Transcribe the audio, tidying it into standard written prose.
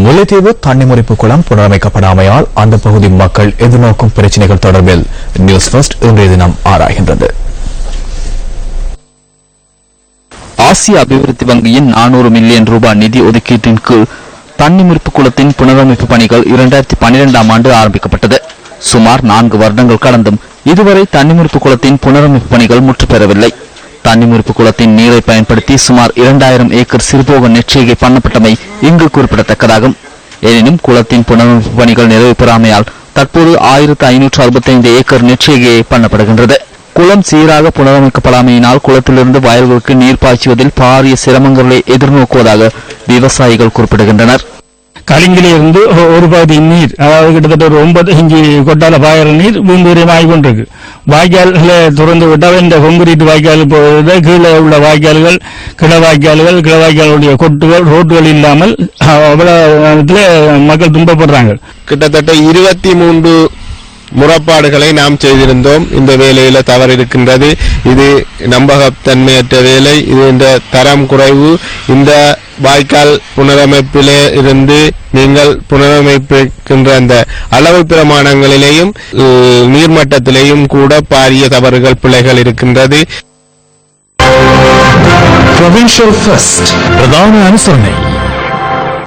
முல்லைத்தீவு தண்ணி குளம் புனரமைக்கப்படாமையால் அந்த பகுதி மக்கள் எதிர்நோக்கும் பிரச்சினைகள் தொடர்பில் நியூஸ் ஃபர்ஸ்ட் இன்றைய தினம் ஆராய்கின்றது. ஆசிய அபிவிருத்தி வங்கியின் 400 மில்லியன் ரூபாய் நிதி ஒதுக்கீட்டின் கீழ் தண்ணி குளத்தின் புனரமைப்பு பணிகள் 2012ஆம் ஆண்டு ஆரம்பிக்கப்பட்டது. சுமார் 4 வருடங்கள் கடந்தும் இதுவரை தண்ணி குளத்தின் புனரமைப்பு பணிகள் முற்றுப்பெறவில்லை. தண்ணி குளத்தின் நீரை பயன்படுத்தி சுமார் 2000 ஏக்கர் சிறுபோக நெற்செய்கை பண்ணப்பட்டமை இங்கு குறிப்பிடத்தக்கதாகும். எனினும் குளத்தின் புனரமைப்பு பணிகள் நிறைவு பெறாமையால் தற்போது 1565 ஏக்கர் நெற்செய்கையை பண்ணப்படுகின்றது. குளம் சீராக புனரமைக்கப்படாமையினால் குளத்திலிருந்து வயல்களுக்கு நீர் பாய்ச்சுவதில் பாரிய சிரமங்களை எதிர்நோக்குவதாக விவசாயிகள் குறிப்பிடுகின்றனர். கலிங்கிலிருந்து ஒரு பகுதி நீர், அதாவது கிட்டத்தட்ட ஒரு 9 இஞ்சி கொட்டால பாயிற நீர் பூந்தூரியம் ஆகிக்கொண்டிருக்கு. வாய்க்கால்களை திறந்து விட்டால் இந்த கொங்கிரீட் வாய்க்கால் போவதை கீழே உள்ள வாய்க்கால்கள், கிளவாய்க்காலுடைய கொட்டுகள், ரோட்டுகள் இல்லாமல் அவ்வளவு மக்கள் துன்பப்படுறாங்க. கிட்டத்தட்ட 23 முறைப்பாடுகளை நாம் செய்திருந்தோம். இந்த வேலையில தவறு இருக்கின்றது. இது நம்பகத்தன்மையற்ற வேலை. இது இந்த தரம் குறைவு. இந்த வாய்க்கால் புனரமைப்பிலே இருந்து நீங்கள் புனரமைப்பிக்கின்ற அந்த அளவு பிரமாணங்களிலேயும் நீர்மட்டத்திலேயும் கூட பாரிய தவறுகள், பிழைகள் இருக்கின்றது. பிரதான அனுசரணை